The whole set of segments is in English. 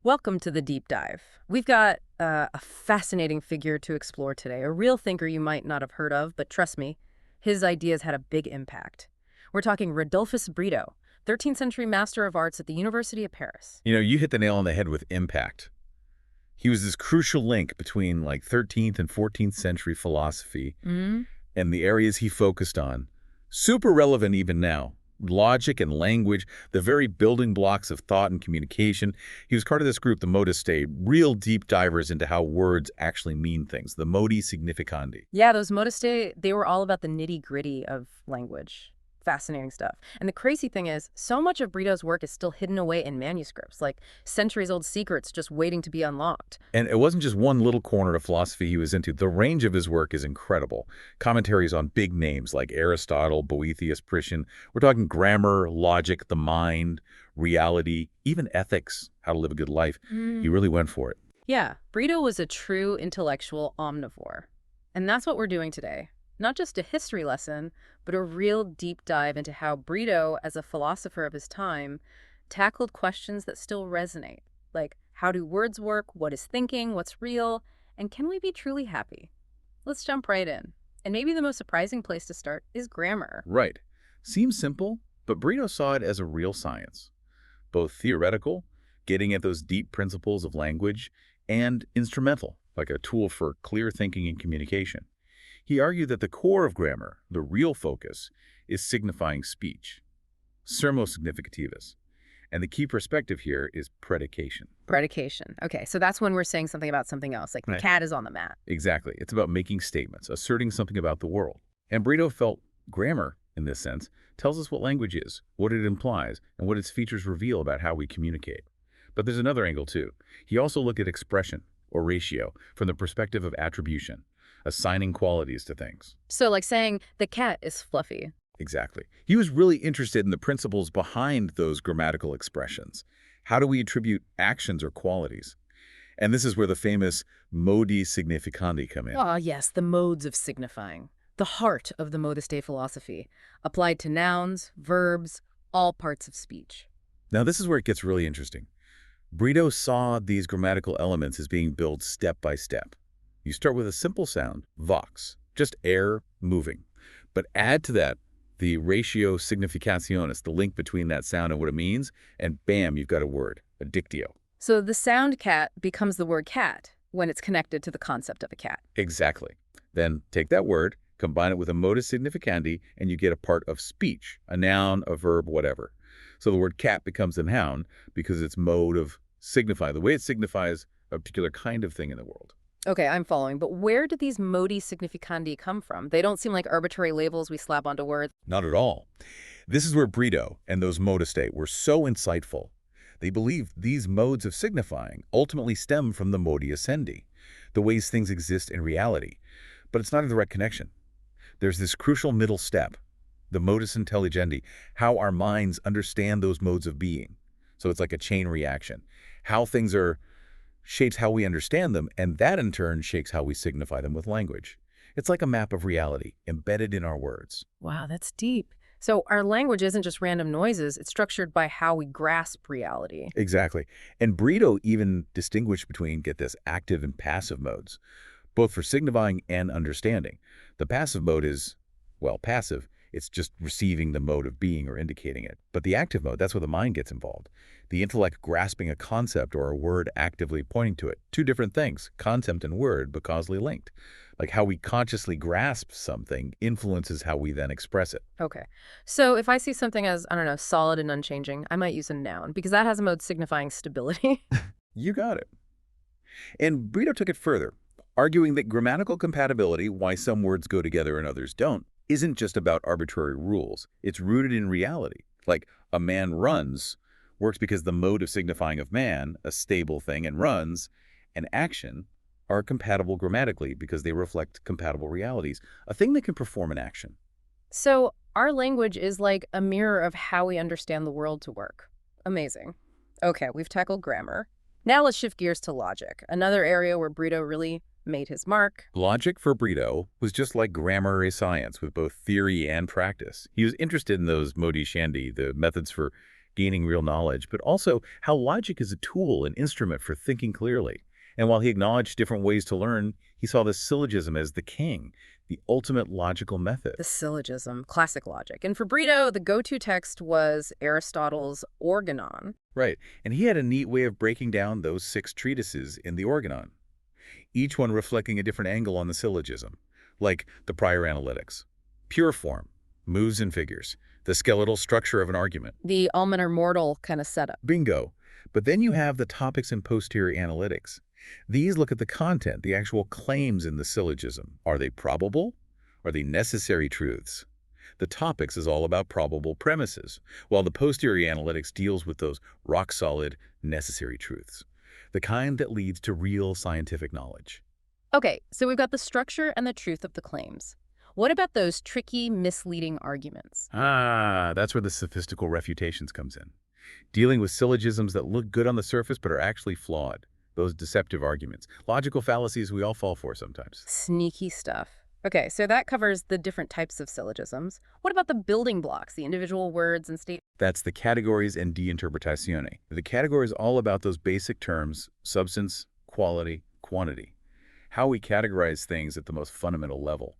Welcome to the deep dive. We've got a fascinating figure to explore today, a real thinker you might not have heard of, but trust me, his ideas had a big impact. We're talking Radulphus Brito, 13th century master of arts at the University of Paris. You hit the nail on the head with impact. He was this crucial link between 13th and 14th century philosophy Mm? and the areas he focused on. Super relevant even now. Logic and language, the very building blocks of thought and communication. He was part of this group, the Modestae, real deep divers into how words actually mean things, the modi significandi. Yeah, those modestae, they were all about the nitty-gritty of language. Fascinating stuff. And the crazy thing is, so much of Brito's work is still hidden away in manuscripts, like centuries-old secrets just waiting to be unlocked. And it wasn't just one little corner of philosophy he was into. The range of his work is incredible. Commentaries on big names like Aristotle, Boethius, Priscian. We're talking grammar, logic, the mind, reality, even ethics, how to live a good life. He really went for it. Yeah, Brito was a true intellectual omnivore. And that's what we're doing today. Not just a history lesson, but a real deep dive into how Brito, as a philosopher of his time, tackled questions that still resonate. Like, how do words work? What is thinking? What's real? And can we be truly happy? Let's jump right in. And maybe the most surprising place to start is grammar. Right. Seems simple, but Brito saw it as a real science. Both theoretical, getting at those deep principles of language, and instrumental, like a tool for clear thinking and communication. He argued that the core of grammar, the real focus, is signifying speech, sermo significativus. And the key perspective here is predication. Predication. Okay, so that's when we're saying something about something else, like the Right. cat is on the mat. Exactly. It's about making statements, asserting something about the world. And Brito felt grammar, in this sense, tells us what language is, what it implies, and what its features reveal about how we communicate. But there's another angle, too. He also looked at expression, or ratio, from the perspective of attribution, assigning qualities to things. So like saying the cat is fluffy. Exactly. He was really interested in the principles behind those grammatical expressions. How do we attribute actions or qualities? And this is where the famous modi significandi come in. Ah, yes, the modes of signifying. The heart of the modeste philosophy, applied to nouns, verbs, all parts of speech. Now, this is where it gets really interesting. Brito saw these grammatical elements as being built step by step. You start with a simple sound, vox, just air moving. But add to that the ratio significationis, the link between that sound and what it means, and bam, you've got a word, a dictio. So the sound cat becomes the word cat when it's connected to the concept of a cat. Exactly. Then take that word, combine it with a modus significandi, and you get a part of speech, a noun, a verb, whatever. So the word cat becomes a noun because its mode of signify, the way it signifies a particular kind of thing in the world. Okay, I'm following, but where do these modi significandi come from? They don't seem like arbitrary labels we slap onto words. Not at all. This is where Brito and those modestae were so insightful. They believed these modes of signifying ultimately stem from the modi essendi, the ways things exist in reality. But it's not a direct connection. There's this crucial middle step, the modus intelligendi, how our minds understand those modes of being. So it's like a chain reaction. How things are shapes how we understand them, and that in turn shapes how we signify them with language. It's like a map of reality embedded in our words. Wow, that's deep. So our language isn't just random noises, it's structured by how we grasp reality. Exactly. And Brito even distinguished between, get this, active and passive modes, both for signifying and understanding. The passive mode is, well, passive. It's just receiving the mode of being or indicating it. But the active mode, that's where the mind gets involved. The intellect grasping a concept or a word actively pointing to it. Two different things, concept and word, but causally linked. Like how we consciously grasp something influences how we then express it. Okay. So if I see something as, I don't know, solid and unchanging, I might use a noun because that has a mode signifying stability. You got it. And Brito took it further, arguing that grammatical compatibility, why some words go together and others don't, isn't just about arbitrary rules. It's rooted in reality. Like a man runs works because the mode of signifying of man, a stable thing, and runs, and action are compatible grammatically because they reflect compatible realities, a thing that can perform an action. So our language is like a mirror of how we understand the world to work. Amazing. Okay, we've tackled grammar. Now let's shift gears to logic, another area where Brito really made his mark. Logic for Brito was just like grammar is science with both theory and practice. He was interested in those modi scendi, the methods for gaining real knowledge, but also how logic is a tool, an instrument for thinking clearly. And while he acknowledged different ways to learn, he saw the syllogism as the king, the ultimate logical method. The syllogism, classic logic. And for Brito, the go-to text was Aristotle's Organon. Right, and he had a neat way of breaking down those 6 treatises in the Organon, each one reflecting a different angle on the syllogism, like the prior analytics, pure form, moves and figures, the skeletal structure of an argument. The almoner mortal kind of setup. Bingo. But then you have the topics and posterior analytics. These look at the content, the actual claims in the syllogism. Are they probable? Are they necessary truths? The topics is all about probable premises, while the posterior analytics deals with those rock-solid, necessary truths, the kind that leads to real scientific knowledge. Okay, so we've got the structure and the truth of the claims. What about those tricky, misleading arguments? That's where the sophistical refutations comes in. Dealing with syllogisms that look good on the surface but are actually flawed. Those deceptive arguments. Logical fallacies we all fall for sometimes. Sneaky stuff. Okay, so that covers the different types of syllogisms. What about the building blocks, the individual words and statements? That's the categories and de interpretatione. The category is all about those basic terms, substance, quality, quantity. How we categorize things at the most fundamental level.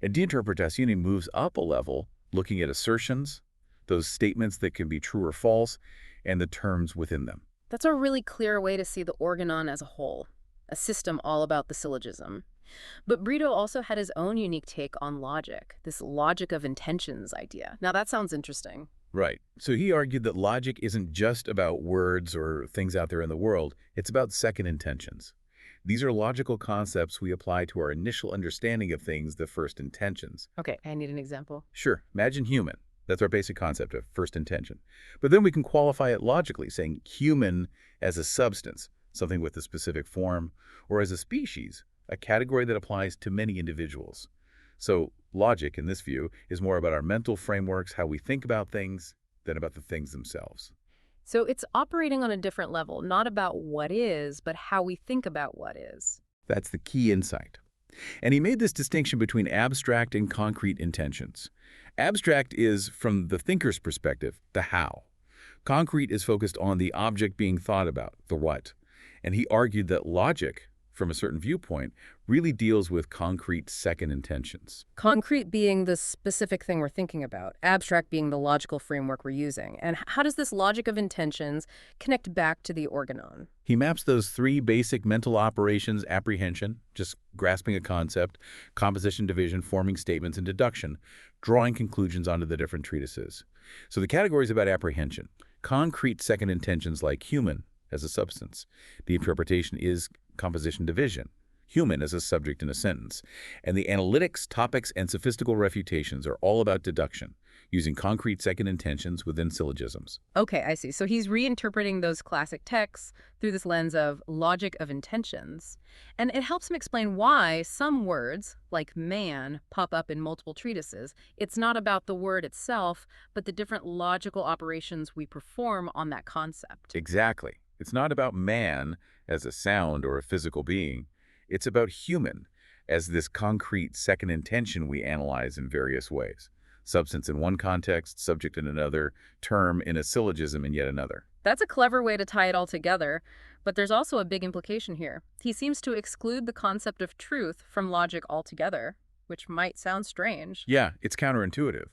And de interpretatione moves up a level, looking at assertions, those statements that can be true or false, and the terms within them. That's a really clear way to see the organon as a whole, a system all about the syllogism. But Brito also had his own unique take on logic, this logic of intentions idea. Now that sounds interesting. Right. So he argued that logic isn't just about words or things out there in the world, it's about second intentions. These are logical concepts we apply to our initial understanding of things, the first intentions. Okay, I need an example. Sure, imagine human. That's our basic concept of first intention. But then we can qualify it logically, saying human as a substance, something with a specific form, or as a species, a category that applies to many individuals. So logic, in this view, is more about our mental frameworks, how we think about things, than about the things themselves. So it's operating on a different level, not about what is, but how we think about what is. That's the key insight. And he made this distinction between abstract and concrete intentions. Abstract is, from the thinker's perspective, the how. Concrete is focused on the object being thought about, the what. And he argued that logic, from a certain viewpoint, really deals with concrete second intentions. Concrete being the specific thing we're thinking about, abstract being the logical framework we're using. And how does this logic of intentions connect back to the organon? He maps those 3 basic mental operations: apprehension, just grasping a concept; composition, division, forming statements; and deduction, drawing conclusions onto the different treatises. So the category is about apprehension. Concrete second intentions like human as a substance. The interpretation is composition, division, human as a subject in a sentence. And the analytics, topics, and sophistical refutations are all about deduction, using concrete second intentions within syllogisms. Okay, I see. So he's reinterpreting those classic texts through this lens of logic of intentions. And it helps him explain why some words, like man, pop up in multiple treatises. It's not about the word itself, but the different logical operations we perform on that concept. Exactly. It's not about man as a sound or a physical being. It's about human as this concrete second intention we analyze in various ways. Substance in one context, subject in another, term in a syllogism in yet another. That's a clever way to tie it all together, but there's also a big implication here. He seems to exclude the concept of truth from logic altogether, which might sound strange. Yeah, it's counterintuitive.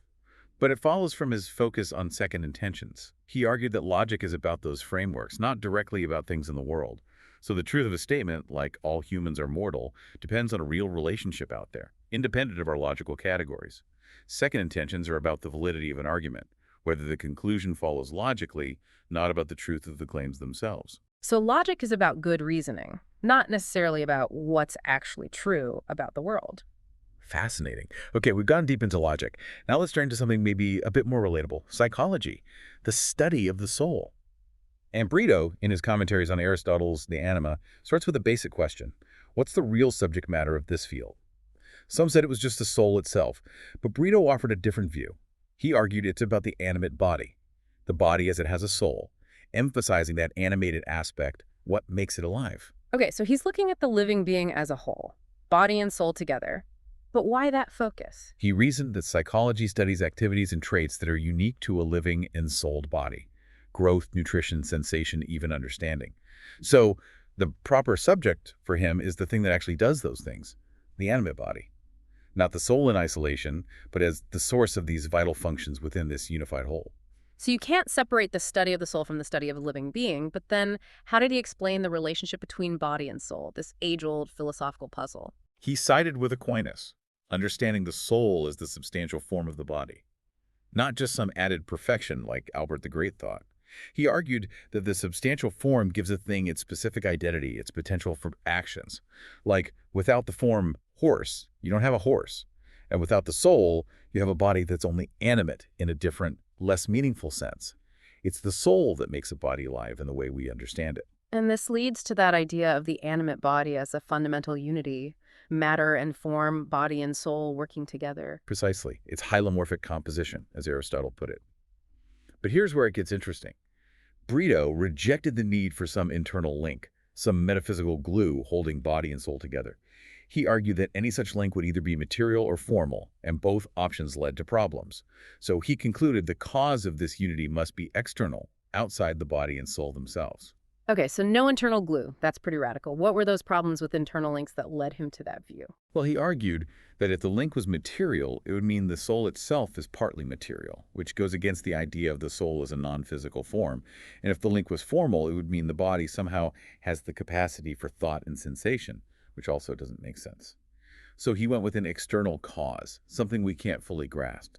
But it follows from his focus on second intentions. He argued that logic is about those frameworks, not directly about things in the world. So the truth of a statement, like all humans are mortal, depends on a real relationship out there, independent of our logical categories. Second intentions are about the validity of an argument, whether the conclusion follows logically, not about the truth of the claims themselves. So logic is about good reasoning, not necessarily about what's actually true about the world. Fascinating. Okay, we've gone deep into logic. Now let's turn to something maybe a bit more relatable: psychology, the study of the soul. And Brito, in his commentaries on Aristotle's De Anima, starts with a basic question. What's the real subject matter of this field? Some said it was just the soul itself, but Brito offered a different view. He argued it's about the animate body, the body as it has a soul, emphasizing that animated aspect, what makes it alive. Okay, so he's looking at the living being as a whole, body and soul together. But why that focus? He reasoned that psychology studies activities and traits that are unique to a living, ensouled body. growth, nutrition, sensation, even understanding. So the proper subject for him is the thing that actually does those things, the animate body. Not the soul in isolation, but as the source of these vital functions within this unified whole. So you can't separate the study of the soul from the study of a living being, but then how did he explain the relationship between body and soul, this age-old philosophical puzzle? He sided with Aquinas, understanding the soul as the substantial form of the body, not just some added perfection like Albert the Great thought. He argued that the substantial form gives a thing its specific identity, its potential for actions. Like, without the form horse, you don't have a horse. And without the soul, you have a body that's only animate in a different, less meaningful sense. It's the soul that makes a body alive in the way we understand it. And this leads to that idea of the animate body as a fundamental unity, matter and form, body and soul working together. Precisely. It's hylomorphic composition, as Aristotle put it. But here's where it gets interesting. Brito rejected the need for some internal link, some metaphysical glue holding body and soul together. He argued that any such link would either be material or formal, and both options led to problems. So he concluded the cause of this unity must be external, outside the body and soul themselves. Okay, so no internal glue. That's pretty radical. What were those problems with internal links that led him to that view? Well, he argued that if the link was material, it would mean the soul itself is partly material, which goes against the idea of the soul as a non-physical form. And if the link was formal, it would mean the body somehow has the capacity for thought and sensation, which also doesn't make sense. So he went with an external cause, something we can't fully grasp.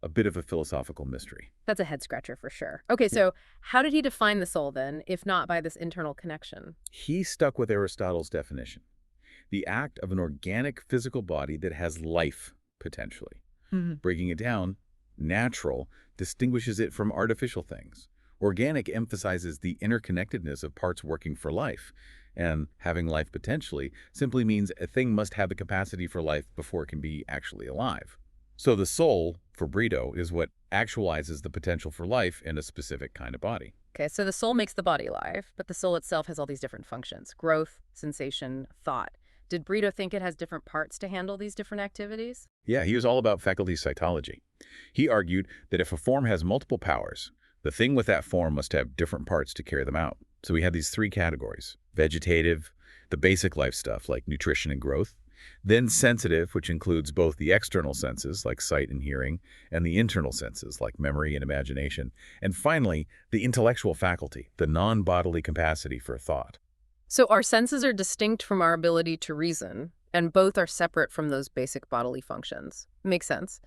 A bit of a philosophical mystery. That's a head scratcher for sure. Okay, so how did he define the soul then, if not by this internal connection? He stuck with Aristotle's definition, the act of an organic physical body that has life, potentially. Breaking it down, natural distinguishes it from artificial things. Organic emphasizes the interconnectedness of parts working for life, and having life potentially simply means a thing must have the capacity for life before it can be actually alive. So the soul, for Brito, is what actualizes the potential for life in a specific kind of body. Okay, so the soul makes the body alive, but the soul itself has all these different functions: growth, sensation, thought. Did Brito think it has different parts to handle these different activities? Yeah, he was all about faculty cytology. He argued that if a form has multiple powers, the thing with that form must have different parts to carry them out. So we had these three categories: vegetative, the basic life stuff like nutrition and growth; then sensitive, which includes both the external senses like sight and hearing, and the internal senses like memory and imagination; and finally, the intellectual faculty, the non-bodily capacity for thought. So our senses are distinct from our ability to reason, and both are separate from those basic bodily functions. Makes sense.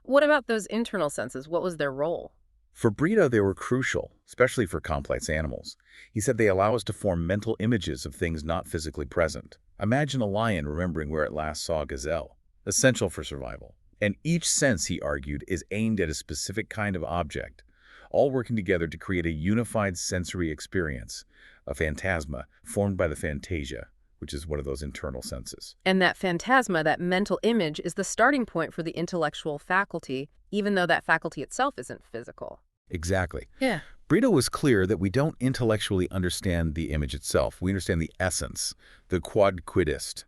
What about those internal senses? What was their role? For Brito, they were crucial, especially for complex animals. He said they allow us to form mental images of things not physically present. Imagine a lion remembering where it last saw a gazelle, essential for survival. And each sense, he argued, is aimed at a specific kind of object, all working together to create a unified sensory experience, a phantasma formed by the fantasia, which is one of those internal senses. And that phantasma, that mental image, is the starting point for the intellectual faculty, even though that faculty itself isn't physical. Exactly. Yeah. Brito was clear that we don't intellectually understand the image itself. We understand the essence, the quodquidist,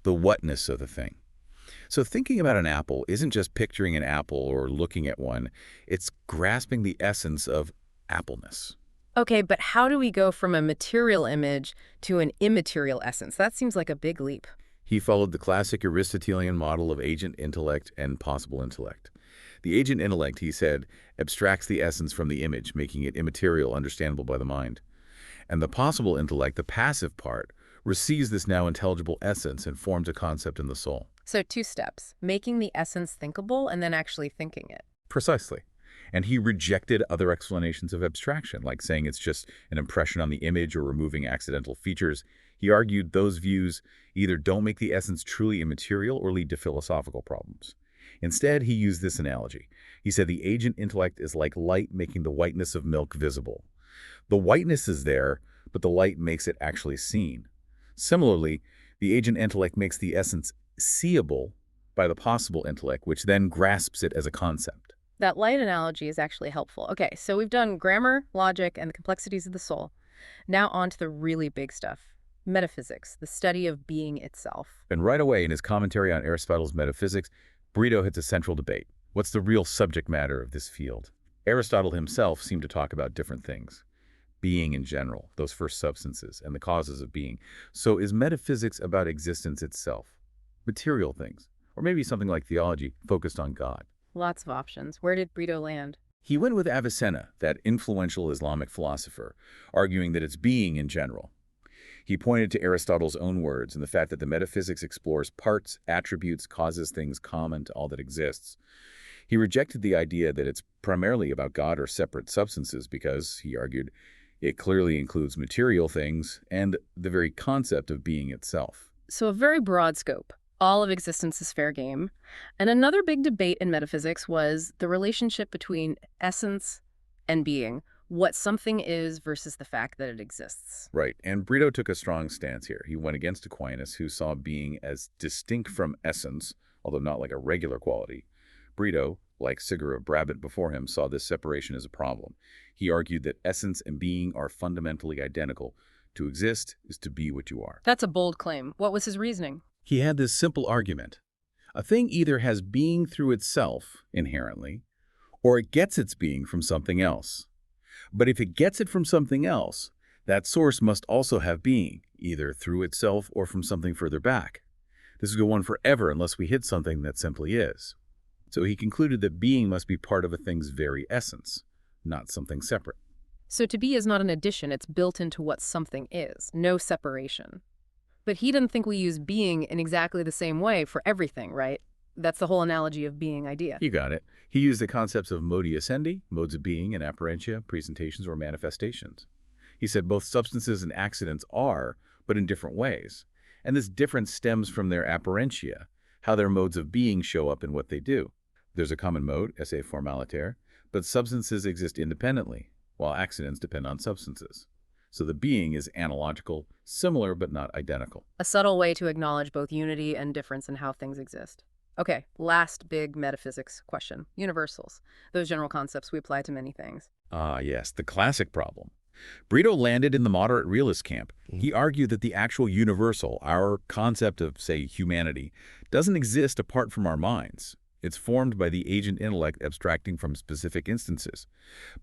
the whatness of the thing. So thinking about an apple isn't just picturing an apple or looking at one. It's grasping the essence of appleness. Okay, but how do we go from a material image to an immaterial essence? That seems like a big leap. He followed the classic Aristotelian model of agent intellect and possible intellect. The agent intellect, he said, abstracts the essence from the image, making it immaterial, understandable by the mind. And the possible intellect, the passive part, receives this now intelligible essence and forms a concept in the soul. So 2 steps: making the essence thinkable and then actually thinking it. Precisely. And he rejected other explanations of abstraction, like saying it's just an impression on the image or removing accidental features. He argued those views either don't make the essence truly immaterial or lead to philosophical problems. Instead, he used this analogy. He said the agent intellect is like light making the whiteness of milk visible. The whiteness is there, but the light makes it actually seen. Similarly, the agent intellect makes the essence seeable by the possible intellect, which then grasps it as a concept. That light analogy is actually helpful. Okay, so we've done grammar, logic, and the complexities of the soul. Now on to the really big stuff: metaphysics, the study of being itself. And right away in his commentary on Aristotle's Metaphysics, Brito hits a central debate. What's the real subject matter of this field? Aristotle himself seemed to talk about different things. Being in general, those first substances, and the causes of being. So is metaphysics about existence itself? Material things? Or maybe something like theology focused on God? Lots of options. Where did Brito land? He went with Avicenna, that influential Islamic philosopher, arguing that it's being in general. He pointed to Aristotle's own words and the fact that the metaphysics explores parts, attributes, causes, things common to all that exists. He rejected the idea that it's primarily about God or separate substances because, he argued, it clearly includes material things and the very concept of being itself. So a very broad scope. All of existence is fair game. And another big debate in metaphysics was the relationship between essence and being, what something is versus the fact that it exists. Right, and Brito took a strong stance here. He went against Aquinas, who saw being as distinct from essence, although not like a regular quality. Brito, like Sigurd of Brabant before him, saw this separation as a problem. He argued that essence and being are fundamentally identical. To exist is to be what you are. That's a bold claim. What was his reasoning? He had this simple argument. A thing either has being through itself, inherently, or it gets its being from something else. But if it gets it from something else, that source must also have being, either through itself or from something further back. This will go on forever unless we hit something that simply is. So he concluded that being must be part of a thing's very essence, not something separate. So to be is not an addition, it's built into what something is, no separation. But he didn't think we use being in exactly the same way for everything, right? That's the whole analogy of being idea. You got it. He used the concepts of modi essendi, modes of being, and apparentia, presentations or manifestations. He said both substances and accidents are, but in different ways. And this difference stems from their apparentia, how their modes of being show up in what they do. There's a common mode, esse formaliter, but substances exist independently, while accidents depend on substances. So the being is analogical, similar but not identical. A subtle way to acknowledge both unity and difference in how things exist. Okay, last big metaphysics question. Universals. Those general concepts we apply to many things. Ah, yes, the classic problem. Brito landed in the moderate realist camp. He argued that the actual universal, our concept of, say, humanity, doesn't exist apart from our minds. It's formed by the agent intellect abstracting from specific instances.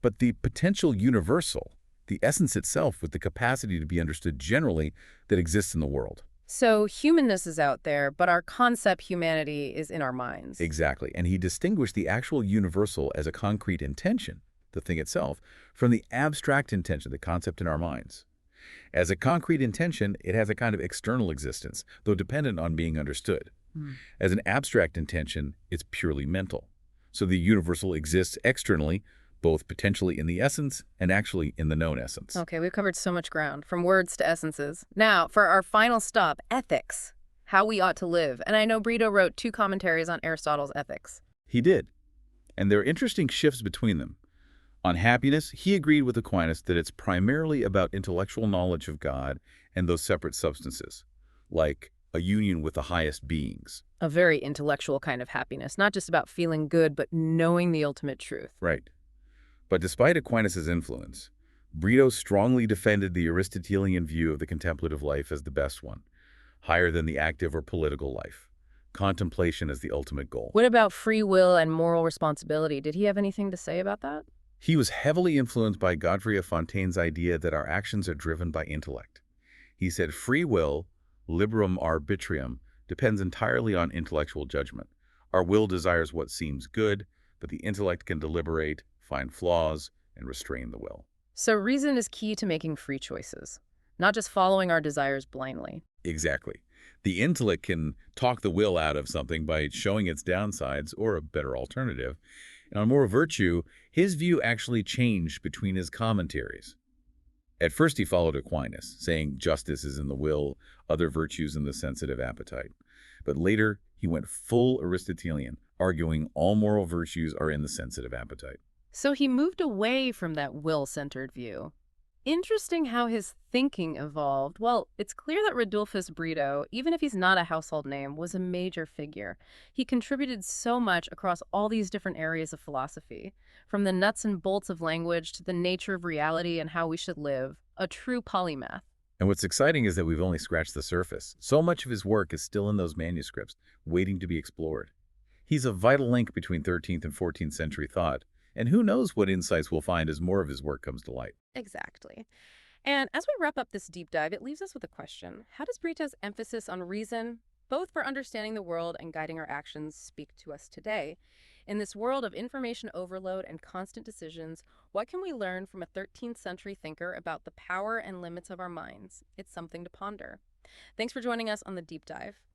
But the potential universal, the essence itself with the capacity to be understood generally, that exists in the world. So humanness is out there, but our concept humanity is in our minds. Exactly. And he distinguished the actual universal as a concrete intention, the thing itself, from the abstract intention, the concept in our minds. As a concrete intention, it has a kind of external existence, though dependent on being understood. As an abstract intention, it's purely mental. So the universal exists externally, both potentially in the essence and actually in the known essence. Okay, we've covered so much ground, from words to essences. Now, for our final stop, ethics. How we ought to live. And I know Brito wrote 2 commentaries on Aristotle's ethics. He did. And there are interesting shifts between them. On happiness, he agreed with Aquinas that it's primarily about intellectual knowledge of God and those separate substances, like a union with the highest beings. A very intellectual kind of happiness, not just about feeling good, but knowing the ultimate truth. Right. But despite Aquinas' influence, Brito strongly defended the Aristotelian view of the contemplative life as the best one, higher than the active or political life. Contemplation as the ultimate goal. What about free will and moral responsibility? Did he have anything to say about that? He was heavily influenced by Godfrey of Fontaine's idea that our actions are driven by intellect. He said free will, liberum arbitrium, depends entirely on intellectual judgment. Our will desires what seems good, but the intellect can deliberate, find flaws, and restrain the will. So reason is key to making free choices, not just following our desires blindly. Exactly. The intellect can talk the will out of something by showing its downsides or a better alternative. And on moral virtue, his view actually changed between his commentaries. At first he followed Aquinas, saying justice is in the will, other virtues in the sensitive appetite. But later he went full Aristotelian, arguing all moral virtues are in the sensitive appetite. So he moved away from that will-centered view. Interesting how his thinking evolved. Well, it's clear that Radulphus Brito, even if he's not a household name, was a major figure. He contributed so much across all these different areas of philosophy, from the nuts and bolts of language to the nature of reality and how we should live, a true polymath. And what's exciting is that we've only scratched the surface. So much of his work is still in those manuscripts, waiting to be explored. He's a vital link between 13th and 14th century thought, And who knows what insights we'll find as more of his work comes to light. Exactly. And as we wrap up this deep dive, it leaves us with a question. How does Brito's emphasis on reason, both for understanding the world and guiding our actions, speak to us today? In this world of information overload and constant decisions, what can we learn from a 13th century thinker about the power and limits of our minds? It's something to ponder. Thanks for joining us on the deep dive.